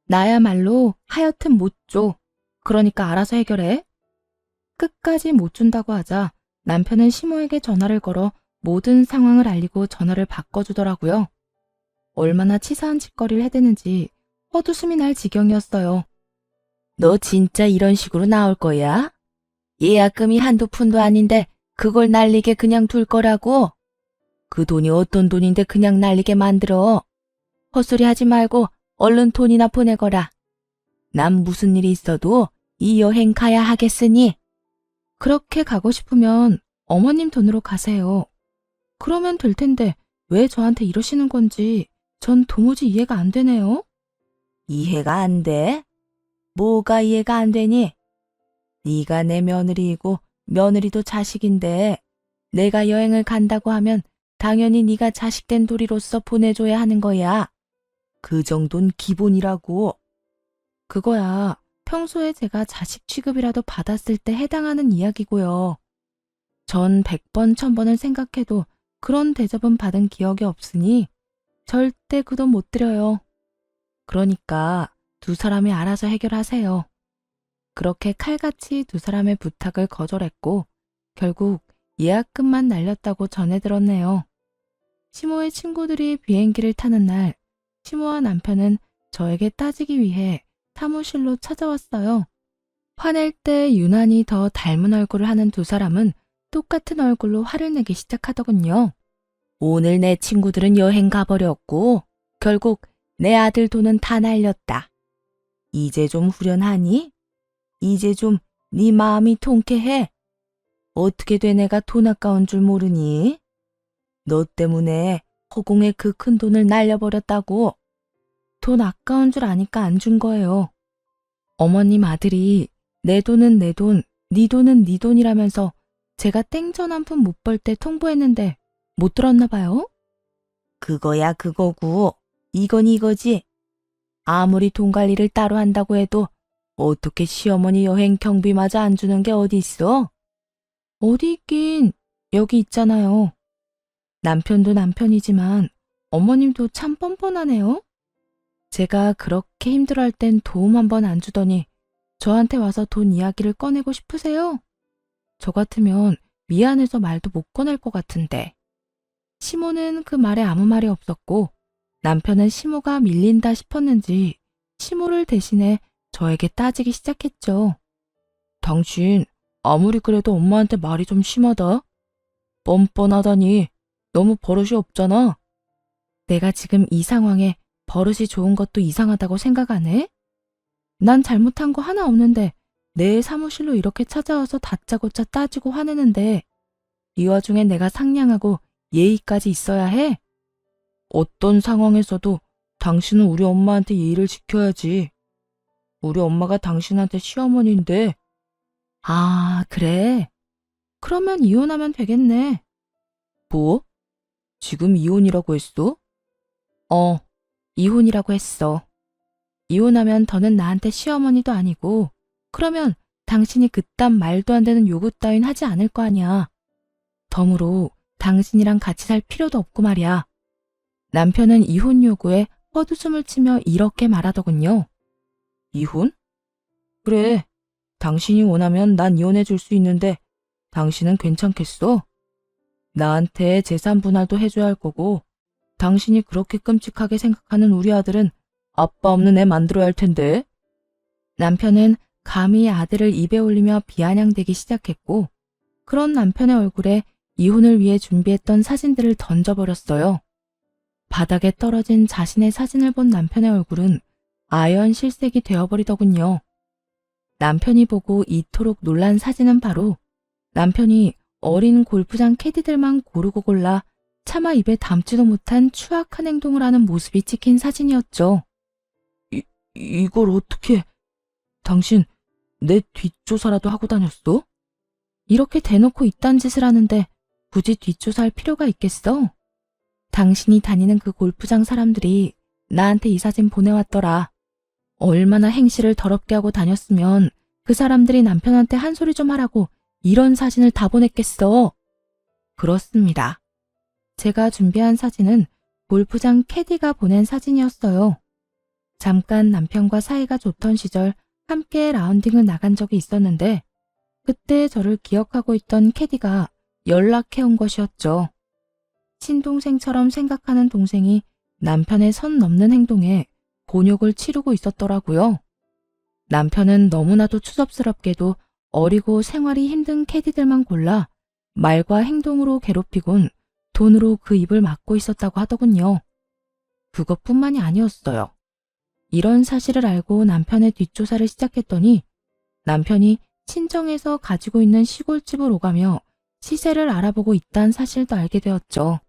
나야말로 하여튼 못 줘. 그러니까 알아서 해결해. 끝까지 못 준다고 하자 남편은 시모에게 전화를 걸어 모든 상황을 알리고 전화를 바꿔주더라고요. 얼마나 치사한 짓거리를 해대는지 헛웃음이 날 지경이었어요. 너 진짜 이런 식으로 나올 거야? 예약금이 한두 푼도 아닌데 그걸 날리게 그냥 둘 거라고? 그 돈이 어떤 돈인데 그냥 날리게 만들어? 헛소리 하지 말고 얼른 돈이나 보내거라. 난 무슨 일이 있어도 이 여행 가야 하겠으니. 그렇게 가고 싶으면 어머님 돈으로 가세요. 그러면 될 텐데 왜 저한테 이러시는 건지 전 도무지 이해가 안 되네요. 이해가 안 돼? 뭐가 이해가 안 되니? 네가 내 며느리이고 며느리도 자식인데 내가 여행을 간다고 하면 당연히 네가 자식된 도리로서 보내줘야 하는 거야. 그 정도는 기본이라고. 그거야 평소에 제가 자식 취급이라도 받았을 때 해당하는 이야기고요. 전 100번, 1000번을 생각해도 그런 대접은 받은 기억이 없으니 절대 그 돈 못 드려요. 그러니까 두 사람이 알아서 해결하세요. 그렇게 칼같이 두 사람의 부탁을 거절했고 결국 예약금만 날렸다고 전해 들었네요. 시모의 친구들이 비행기를 타는 날 시모와 남편은 저에게 따지기 위해 사무실로 찾아왔어요. 화낼 때 유난히 더 닮은 얼굴을 하는 두 사람은 똑같은 얼굴로 화를 내기 시작하더군요. 오늘 내 친구들은 여행 가버렸고 결국 내 아들 돈은 다 날렸다. 이제 좀 후련하니? 이제 좀 네 마음이 통쾌해? 어떻게 돼 내가 돈 아까운 줄 모르니? 너 때문에 허공에 그 큰 돈을 날려버렸다고. 돈 아까운 줄 아니까 안 준 거예요. 어머님 아들이 내 돈은 내 돈, 네 돈은 네 돈이라면서 제가 땡전 한 푼 못 벌 때 통보했는데 못 들었나 봐요? 그거야 그거고 이건 이거지. 아무리 돈 관리를 따로 한다고 해도 어떻게 시어머니 여행 경비마저 안 주는 게 어디 있어? 어디 있긴 여기 있잖아요. 남편도 남편이지만 어머님도 참 뻔뻔하네요. 제가 그렇게 힘들어할 땐 도움 한 번 안 주더니 저한테 와서 돈 이야기를 꺼내고 싶으세요? 저 같으면 미안해서 말도 못 꺼낼 것 같은데. 시모는 그 말에 아무 말이 없었고 남편은 시모가 밀린다 싶었는지 시모를 대신해 저에게 따지기 시작했죠. 당신 아무리 그래도 엄마한테 말이 좀 심하다. 뻔뻔하다니 너무 버릇이 없잖아. 내가 지금 이 상황에 버릇이 좋은 것도 이상하다고 생각 안 해? 난 잘못한 거 하나 없는데 내 사무실로 이렇게 찾아와서 다짜고짜 따지고 화내는데 이 와중에 내가 상냥하고 예의까지 있어야 해? 어떤 상황에서도 당신은 우리 엄마한테 예의를 지켜야지. 우리 엄마가 당신한테 시어머니인데. 아, 그래? 그러면 이혼하면 되겠네. 뭐? 지금 이혼이라고 했어? 이혼이라고 했어. 이혼하면 더는 나한테 시어머니도 아니고 그러면 당신이 그딴 말도 안 되는 요구 따윈 하지 않을 거 아니야. 덤으로 당신이랑 같이 살 필요도 없고 말이야. 남편은 이혼 요구에 헛웃음을 치며 이렇게 말하더군요. 이혼? 그래. 당신이 원하면 난 이혼해 줄 수 있는데 당신은 괜찮겠어? 나한테 재산 분할도 해줘야 할 거고 당신이 그렇게 끔찍하게 생각하는 우리 아들은 아빠 없는 애 만들어야 할 텐데. 남편은 감히 아들을 입에 올리며 비아냥대기 시작했고 그런 남편의 얼굴에 이혼을 위해 준비했던 사진들을 던져버렸어요. 바닥에 떨어진 자신의 사진을 본 남편의 얼굴은 아연 실색이 되어버리더군요. 남편이 보고 이토록 놀란 사진은 바로 남편이 어린 골프장 캐디들만 고르고 골라 차마 입에 담지도 못한 추악한 행동을 하는 모습이 찍힌 사진이었죠. 이걸 어떻게... 당신 내 뒷조사라도 하고 다녔어? 이렇게 대놓고 이딴 짓을 하는데 굳이 뒷조사할 필요가 있겠어? 당신이 다니는 그 골프장 사람들이 나한테 이 사진 보내왔더라. 얼마나 행실을 더럽게 하고 다녔으면 그 사람들이 남편한테 한 소리 좀 하라고 이런 사진을 다 보냈겠어. 그렇습니다. 제가 준비한 사진은 골프장 캐디가 보낸 사진이었어요. 잠깐 남편과 사이가 좋던 시절 함께 라운딩을 나간 적이 있었는데 그때 저를 기억하고 있던 캐디가 연락해온 것이었죠. 친동생처럼 생각하는 동생이 남편의 선 넘는 행동에 곤욕을 치르고 있었더라고요. 남편은 너무나도 추접스럽게도 어리고 생활이 힘든 캐디들만 골라 말과 행동으로 괴롭히곤 돈으로 그 입을 막고 있었다고 하더군요. 그것뿐만이 아니었어요. 이런 사실을 알고 남편의 뒷조사를 시작했더니 남편이 친정에서 가지고 있는 시골집을 오가며 시세를 알아보고 있다는 사실도 알게 되었죠.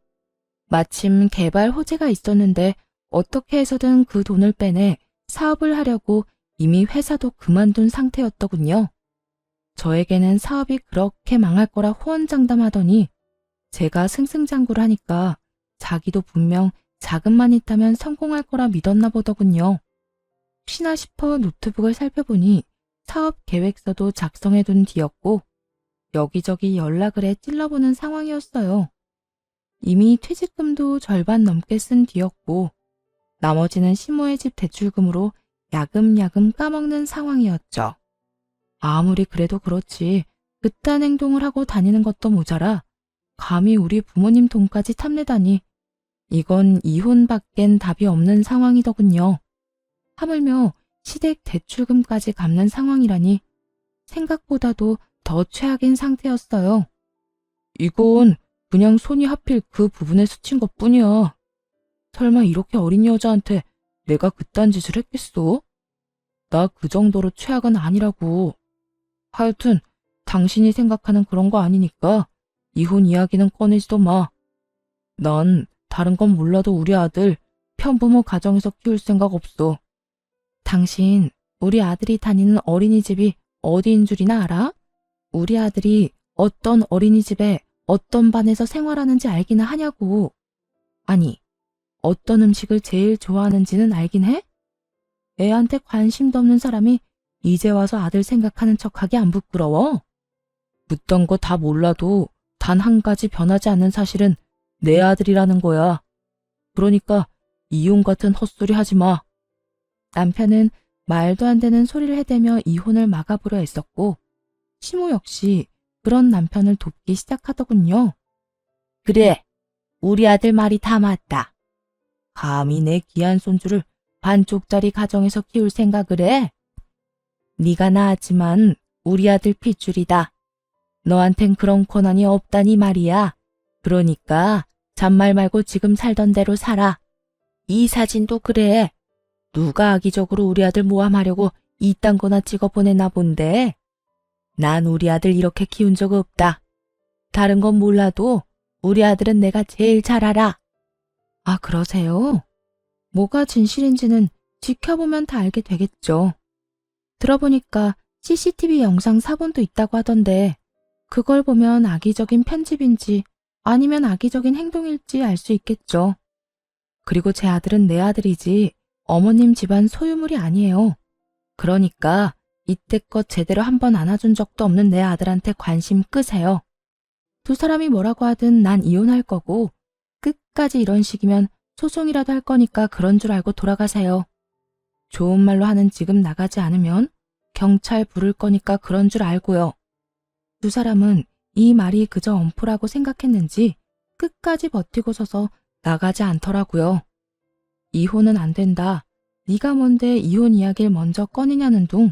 마침 개발 호재가 있었는데 어떻게 해서든 그 돈을 빼내 사업을 하려고 이미 회사도 그만둔 상태였더군요. 저에게는 사업이 그렇게 망할 거라 호언장담하더니 제가 승승장구를 하니까 자기도 분명 자금만 있다면 성공할 거라 믿었나 보더군요. 혹시나 싶어 노트북을 살펴보니 사업 계획서도 작성해둔 뒤였고 여기저기 연락을 해 찔러보는 상황이었어요. 이미 퇴직금도 절반 넘게 쓴 뒤였고 나머지는 시모의 집 대출금으로 야금야금 까먹는 상황이었죠. 아무리 그래도 그렇지 그딴 행동을 하고 다니는 것도 모자라 감히 우리 부모님 돈까지 탐내다니 이건 이혼밖엔 답이 없는 상황이더군요. 하물며 시댁 대출금까지 갚는 상황이라니 생각보다도 더 최악인 상태였어요. 이건 그냥 손이 하필 그 부분에 스친 것뿐이야. 설마 이렇게 어린 여자한테 내가 그딴 짓을 했겠어? 나 그 정도로 최악은 아니라고. 하여튼 당신이 생각하는 그런 거 아니니까 이혼 이야기는 꺼내지도 마. 난 다른 건 몰라도 우리 아들 편부모 가정에서 키울 생각 없어. 당신 우리 아들이 다니는 어린이집이 어디인 줄이나 알아? 우리 아들이 어떤 어린이집에 어떤 반에서 생활하는지 알기나 하냐고. 아니, 어떤 음식을 제일 좋아하는지는 알긴 해? 애한테 관심도 없는 사람이 이제 와서 아들 생각하는 척하기 안 부끄러워? 묻던 거 다 몰라도 단 한 가지 변하지 않는 사실은 내 아들이라는 거야. 그러니까 이혼 같은 헛소리 하지 마. 남편은 말도 안 되는 소리를 해대며 이혼을 막아보려 했었고 시모 역시 그런 남편을 돕기 시작하더군요. 그래, 우리 아들 말이 다 맞다. 감히 내 귀한 손주를 반쪽짜리 가정에서 키울 생각을 해? 네가 낳았지만 우리 아들 핏줄이다. 너한텐 그런 권한이 없다니 말이야. 그러니까 잔말 말고 지금 살던 대로 살아. 이 사진도 그래. 누가 악의적으로 우리 아들 모함하려고 이딴 거나 찍어 보내나 본데. 난 우리 아들 이렇게 키운 적 없다. 다른 건 몰라도 우리 아들은 내가 제일 잘 알아. 아, 그러세요? 뭐가 진실인지는 지켜보면 다 알게 되겠죠. 들어보니까 CCTV 영상 사본도 있다고 하던데 그걸 보면 악의적인 편집인지 아니면 악의적인 행동일지 알 수 있겠죠. 그리고 제 아들은 내 아들이지 어머님 집안 소유물이 아니에요. 그러니까 이때껏 제대로 한번 안아준 적도 없는 내 아들한테 관심 끄세요. 두 사람이 뭐라고 하든 난 이혼할 거고 끝까지 이런 식이면 소송이라도 할 거니까 그런 줄 알고 돌아가세요. 좋은 말로 하는 지금 나가지 않으면 경찰 부를 거니까 그런 줄 알고요. 두 사람은 이 말이 그저 엄프라고 생각했는지 끝까지 버티고 서서 나가지 않더라고요. 이혼은 안 된다. 네가 뭔데 이혼 이야기를 먼저 꺼내냐는 둥.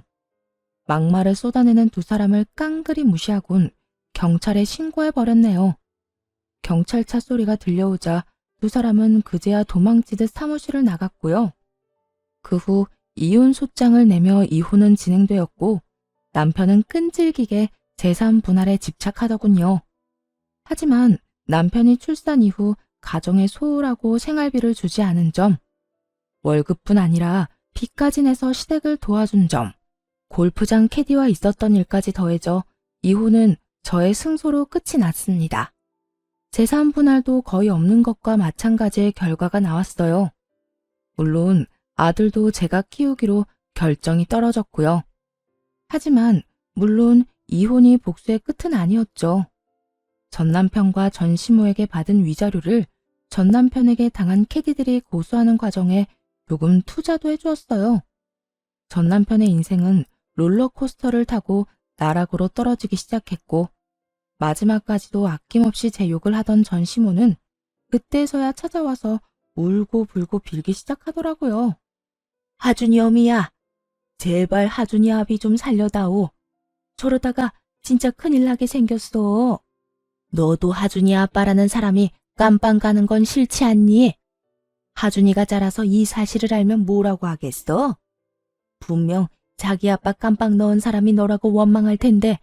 막말을 쏟아내는 두 사람을 깡그리 무시하곤 경찰에 신고해버렸네요. 경찰차 소리가 들려오자 두 사람은 그제야 도망치듯 사무실을 나갔고요. 그 후 이혼 소장을 내며 이혼은 진행되었고 남편은 끈질기게 재산 분할에 집착하더군요. 하지만 남편이 출산 이후 가정에 소홀하고 생활비를 주지 않은 점, 월급뿐 아니라 빚까지 내서 시댁을 도와준 점, 골프장 캐디와 있었던 일까지 더해져 이혼은 저의 승소로 끝이 났습니다. 재산 분할도 거의 없는 것과 마찬가지의 결과가 나왔어요. 물론 아들도 제가 키우기로 결정이 떨어졌고요. 하지만 물론 이혼이 복수의 끝은 아니었죠. 전 남편과 전 시모에게 받은 위자료를 전 남편에게 당한 캐디들이 고소하는 과정에 조금 투자도 해주었어요. 전 남편의 인생은 롤러코스터를 타고 나락으로 떨어지기 시작했고 마지막까지도 아낌없이 제 욕을 하던 전 시모는 그때서야 찾아와서 울고 불고 빌기 시작하더라고요. 하준이 어미야, 제발 하준이 아비 좀 살려다오. 저러다가 진짜 큰일 나게 생겼어. 너도 하준이 아빠라는 사람이 깜빵 가는 건 싫지 않니? 하준이가 자라서 이 사실을 알면 뭐라고 하겠어? 분명 자기 아빠 깜빵 넣은 사람이 너라고 원망할 텐데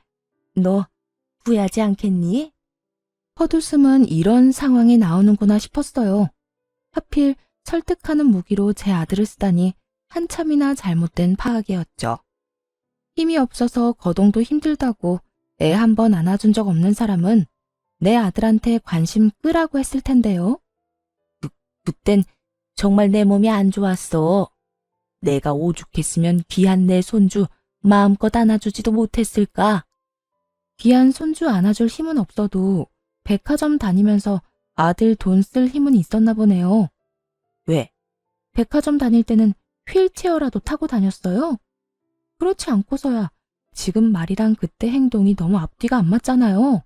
너 후회하지 않겠니? 헛웃음은 이런 상황이 나오는구나 싶었어요. 하필 설득하는 무기로 제 아들을 쓰다니 한참이나 잘못된 파악이었죠. 힘이 없어서 거동도 힘들다고 애 한 번 안아준 적 없는 사람은 내 아들한테 관심 끄라고 했을 텐데요. 그땐 정말 내 몸이 안 좋았어. 내가 오죽했으면 귀한 내 손주 마음껏 안아주지도 못했을까. 귀한 손주 안아줄 힘은 없어도 백화점 다니면서 아들 돈 쓸 힘은 있었나 보네요. 왜? 백화점 다닐 때는 휠체어라도 타고 다녔어요? 그렇지 않고서야 지금 말이랑 그때 행동이 너무 앞뒤가 안 맞잖아요.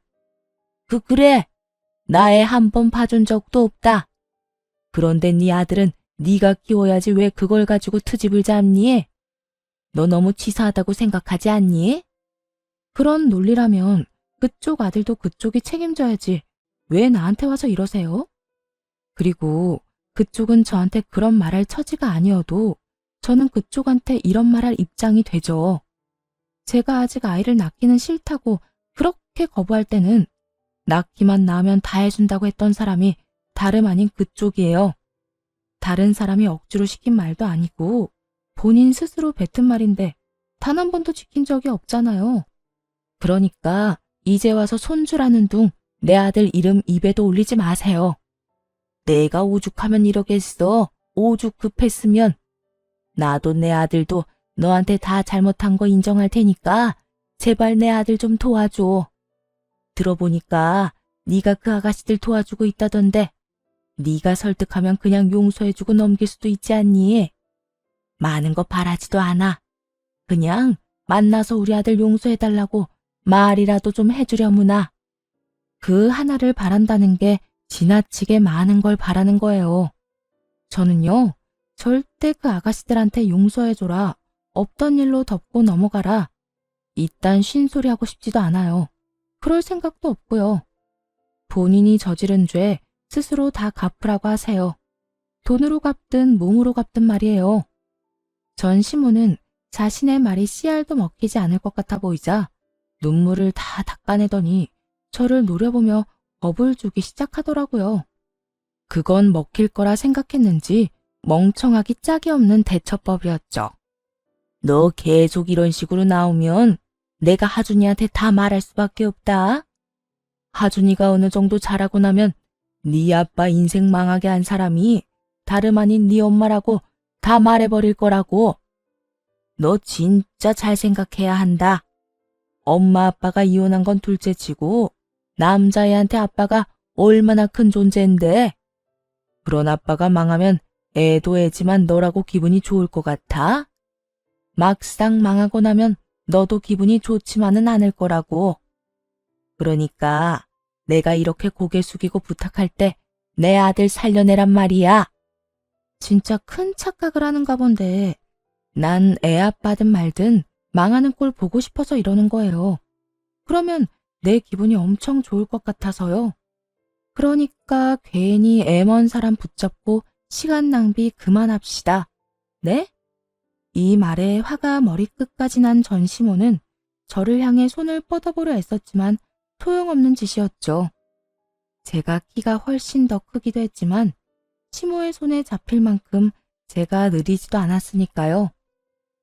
그래. 나 애 한 번 봐준 적도 없다. 그런데 네 아들은 네가 키워야지 왜 그걸 가지고 트집을 잡니? 너 너무 치사하다고 생각하지 않니? 그런 논리라면 그쪽 아들도 그쪽이 책임져야지 왜 나한테 와서 이러세요? 그리고 그쪽은 저한테 그런 말할 처지가 아니어도 저는 그쪽한테 이런 말할 입장이 되죠. 제가 아직 아이를 낳기는 싫다고 그렇게 거부할 때는 낳기만 낳으면 다 해준다고 했던 사람이 다름 아닌 그쪽이에요. 다른 사람이 억지로 시킨 말도 아니고 본인 스스로 뱉은 말인데 단 한 번도 지킨 적이 없잖아요. 그러니까 이제 와서 손주라는 둥 내 아들 이름 입에도 올리지 마세요. 내가 오죽하면 이러겠어. 오죽 급했으면. 나도 내 아들도 너한테 다 잘못한 거 인정할 테니까 제발 내 아들 좀 도와줘. 들어보니까 네가 그 아가씨들 도와주고 있다던데 네가 설득하면 그냥 용서해주고 넘길 수도 있지 않니? 많은 거 바라지도 않아. 그냥 만나서 우리 아들 용서해달라고 말이라도 좀 해주려무나. 그 하나를 바란다는 게 지나치게 많은 걸 바라는 거예요. 저는요, 절대 그 아가씨들한테 용서해줘라, 없던 일로 덮고 넘어가라, 이딴 쉰소리 하고 싶지도 않아요. 그럴 생각도 없고요. 본인이 저지른 죄 스스로 다 갚으라고 하세요. 돈으로 갚든 몸으로 갚든 말이에요. 전 시모는 자신의 말이 씨알도 먹히지 않을 것 같아 보이자 눈물을 다 닦아내더니 저를 노려보며 겁을 주기 시작하더라고요. 그건 먹힐 거라 생각했는지 멍청하기 짝이 없는 대처법이었죠. 너 계속 이런 식으로 나오면 내가 하준이한테 다 말할 수밖에 없다. 하준이가 어느 정도 자라고 나면 네 아빠 인생 망하게 한 사람이 다름 아닌 네 엄마라고 다 말해버릴 거라고. 너 진짜 잘 생각해야 한다. 엄마 아빠가 이혼한 건 둘째치고 남자애한테 아빠가 얼마나 큰 존재인데. 그런 아빠가 망하면 애도 애지만 너라고 기분이 좋을 것 같아? 막상 망하고 나면 너도 기분이 좋지만은 않을 거라고. 그러니까 내가 이렇게 고개 숙이고 부탁할 때 내 아들 살려내란 말이야. 진짜 큰 착각을 하는가 본데 난 애 아빠든 말든 망하는 꼴 보고 싶어서 이러는 거예요. 그러면 내 기분이 엄청 좋을 것 같아서요. 그러니까 괜히 애 먼 사람 붙잡고 시간 낭비 그만합시다. 네? 이 말에 화가 머리끝까지 난 전시모는 저를 향해 손을 뻗어보려 애썼지만 소용없는 짓이었죠. 제가 키가 훨씬 더 크기도 했지만 시모의 손에 잡힐 만큼 제가 느리지도 않았으니까요.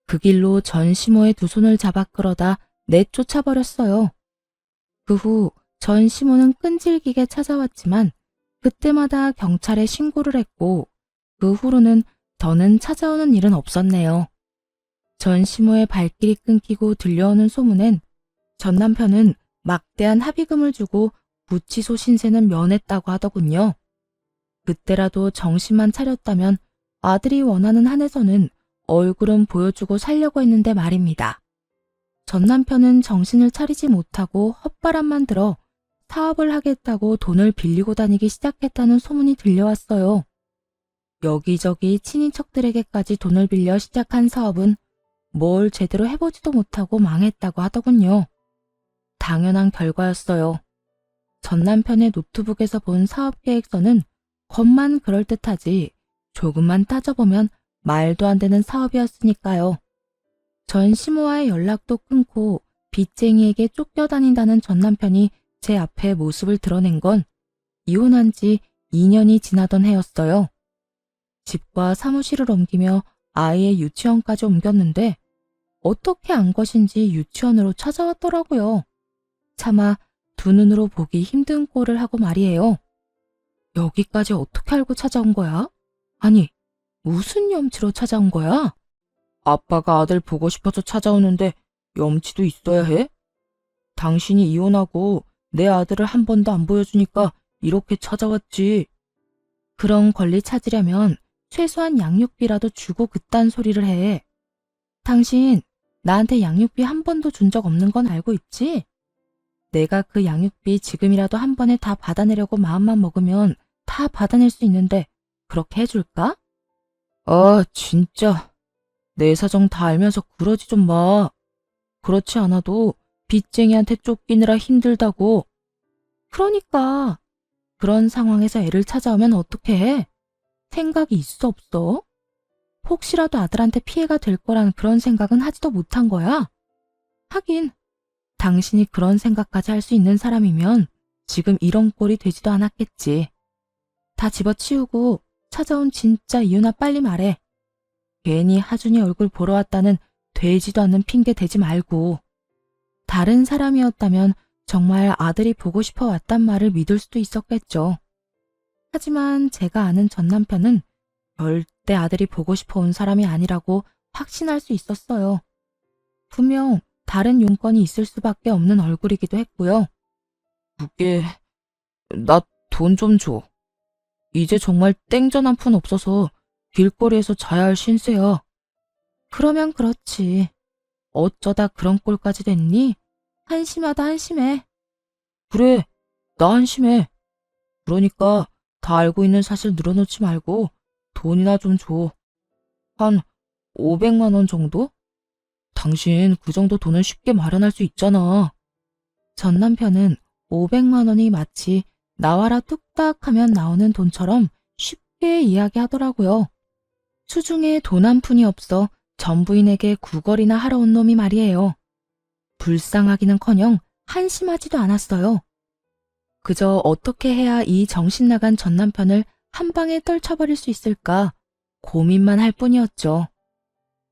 그 길로 전시모의 두 손을 잡아 끌어다 내쫓아버렸어요. 그 후 전시모는 끈질기게 찾아왔지만 그때마다 경찰에 신고를 했고 그 후로는 더는 찾아오는 일은 없었네요. 전시모의 발길이 끊기고 들려오는 소문엔 전 남편은 막대한 합의금을 주고 구치소 신세는 면했다고 하더군요. 그때라도 정신만 차렸다면 아들이 원하는 한에서는 얼굴은 보여주고 살려고 했는데 말입니다. 전 남편은 정신을 차리지 못하고 헛바람만 들어 사업을 하겠다고 돈을 빌리고 다니기 시작했다는 소문이 들려왔어요. 여기저기 친인척들에게까지 돈을 빌려 시작한 사업은 뭘 제대로 해보지도 못하고 망했다고 하더군요. 당연한 결과였어요. 전 남편의 노트북에서 본 사업 계획서는 겉만 그럴듯하지 조금만 따져보면 말도 안 되는 사업이었으니까요. 전 시모와의 연락도 끊고 빚쟁이에게 쫓겨다닌다는 전 남편이 제 앞에 모습을 드러낸 건 이혼한 지 2년이 지나던 해였어요. 집과 사무실을 옮기며 아이의 유치원까지 옮겼는데 어떻게 안 것인지 유치원으로 찾아왔더라고요. 차마 두 눈으로 보기 힘든 꼴을 하고 말이에요. 여기까지 어떻게 알고 찾아온 거야? 아니, 무슨 염치로 찾아온 거야? 아빠가 아들 보고 싶어서 찾아오는데 염치도 있어야 해? 당신이 이혼하고 내 아들을 한 번도 안 보여주니까 이렇게 찾아왔지. 그런 권리 찾으려면 최소한 양육비라도 주고 그딴 소리를 해. 당신 나한테 양육비 한 번도 준 적 없는 건 알고 있지? 내가 그 양육비 지금이라도 한 번에 다 받아내려고 마음만 먹으면 다 받아낼 수 있는데 그렇게 해줄까? 아, 진짜. 내 사정 다 알면서 그러지 좀 마. 그렇지 않아도 빚쟁이한테 쫓기느라 힘들다고. 그러니까 그런 상황에서 애를 찾아오면 어떻게 해? 생각이 있어 없어? 혹시라도 아들한테 피해가 될 거란 그런 생각은 하지도 못한 거야? 하긴 당신이 그런 생각까지 할 수 있는 사람이면 지금 이런 꼴이 되지도 않았겠지. 다 집어치우고 찾아온 진짜 이유나 빨리 말해. 괜히 하준이 얼굴 보러 왔다는 되지도 않는 핑계 대지 말고. 다른 사람이었다면 정말 아들이 보고 싶어 왔단 말을 믿을 수도 있었겠죠. 하지만 제가 아는 전 남편은 절대 아들이 보고 싶어 온 사람이 아니라고 확신할 수 있었어요. 분명 다른 용건이 있을 수밖에 없는 얼굴이기도 했고요. 그게 나 돈 좀 줘. 이제 정말 땡전 한 푼 없어서 길거리에서 자야 할 신세야. 그러면 그렇지. 어쩌다 그런 꼴까지 됐니? 한심하다 한심해. 그래, 나 한심해. 그러니까 다 알고 있는 사실 늘어놓지 말고 돈이나 좀 줘. 한 500만 원 정도? 당신 그 정도 돈은 쉽게 마련할 수 있잖아. 전 남편은 500만 원이 마치 나와라 뚝딱 하면 나오는 돈처럼 쉽게 이야기하더라고요. 수중에 돈 한 푼이 없어 전부인에게 구걸이나 하러 온 놈이 말이에요. 불쌍하기는커녕 한심하지도 않았어요. 그저 어떻게 해야 이 정신 나간 전 남편을 한 방에 떨쳐버릴 수 있을까 고민만 할 뿐이었죠.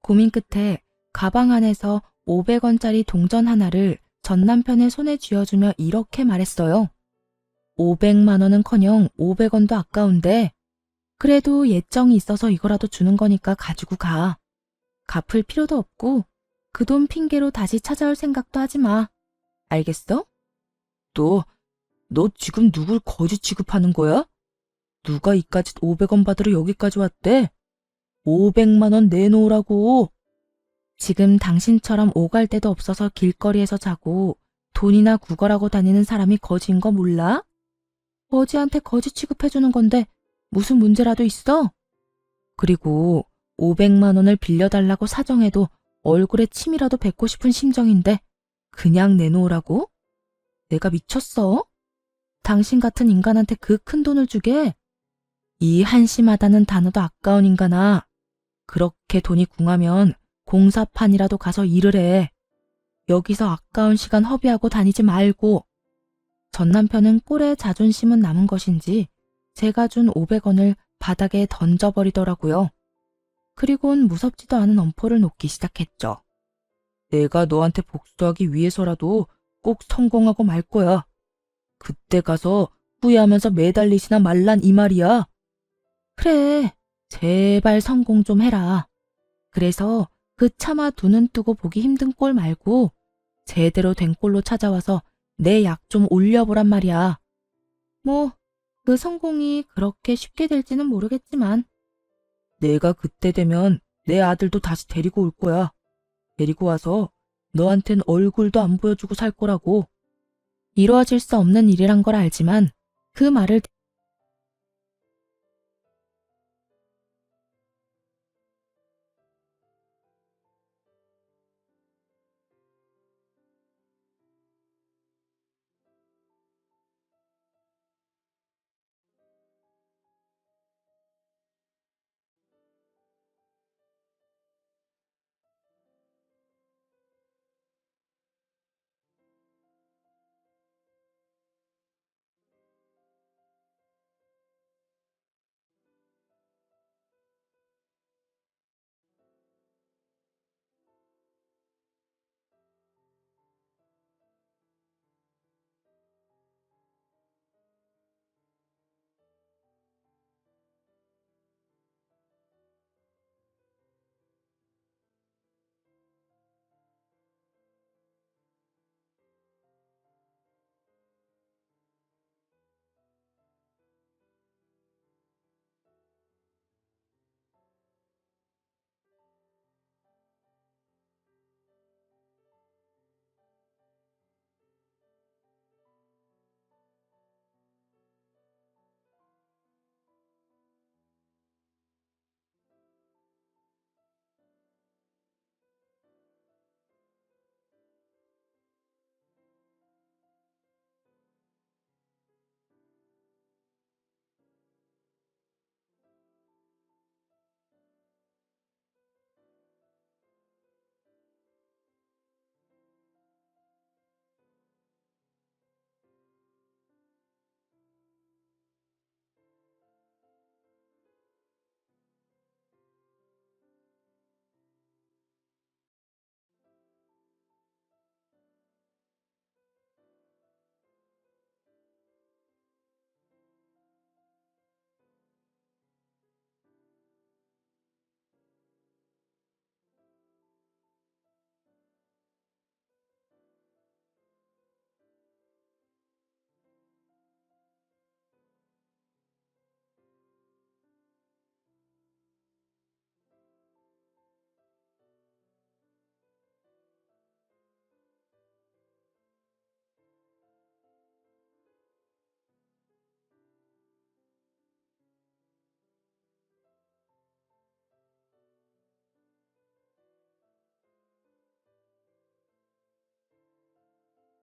고민 끝에 가방 안에서 500원짜리 동전 하나를 전 남편의 손에 쥐어주며 이렇게 말했어요. 500만 원은커녕 500원도 아까운데 그래도 예정이 있어서 이거라도 주는 거니까 가지고 가. 갚을 필요도 없고 그 돈 핑계로 다시 찾아올 생각도 하지 마. 알겠어? 너 지금 누굴 거지 취급하는 거야?
누가 이까짓 500원 받으러 여기까지 왔대? 500만 원 내놓으라고.
지금 당신처럼 오갈 데도 없어서 길거리에서 자고 돈이나 구걸하고 다니는 사람이 거지인 거 몰라? 거지한테 거지 취급해주는 건데 무슨 문제라도 있어? 그리고 500만 원을 빌려달라고 사정해도 얼굴에 침이라도 뱉고 싶은 심정인데 그냥 내놓으라고? 내가 미쳤어? 당신 같은 인간한테 그 큰 돈을 주게? 이 한심하다는 단어도 아까운 인간아. 그렇게 돈이 궁하면 공사판이라도 가서 일을 해. 여기서 아까운 시간 허비하고 다니지 말고. 전 남편은 꼴에 자존심은 남은 것인지 제가 준 500원을 바닥에 던져버리더라고요. 그리곤 무섭지도 않은 엄포를 놓기 시작했죠.
내가 너한테 복수하기 위해서라도 꼭 성공하고 말 거야. 그때 가서 후회하면서 매달리시나 말란 이 말이야.
그래, 제발 성공 좀 해라. 그래서 그 차마 두 눈 뜨고 보기 힘든 꼴 말고 제대로 된 꼴로 찾아와서 내 약 좀 올려보란 말이야. 뭐, 그 성공이 그렇게 쉽게 될지는 모르겠지만.
내가 그때 되면 내 아들도 다시 데리고 올 거야. 데리고 와서 너한텐 얼굴도 안 보여주고 살 거라고.
이루어질 수 없는 일이란 걸 알지만 그 말을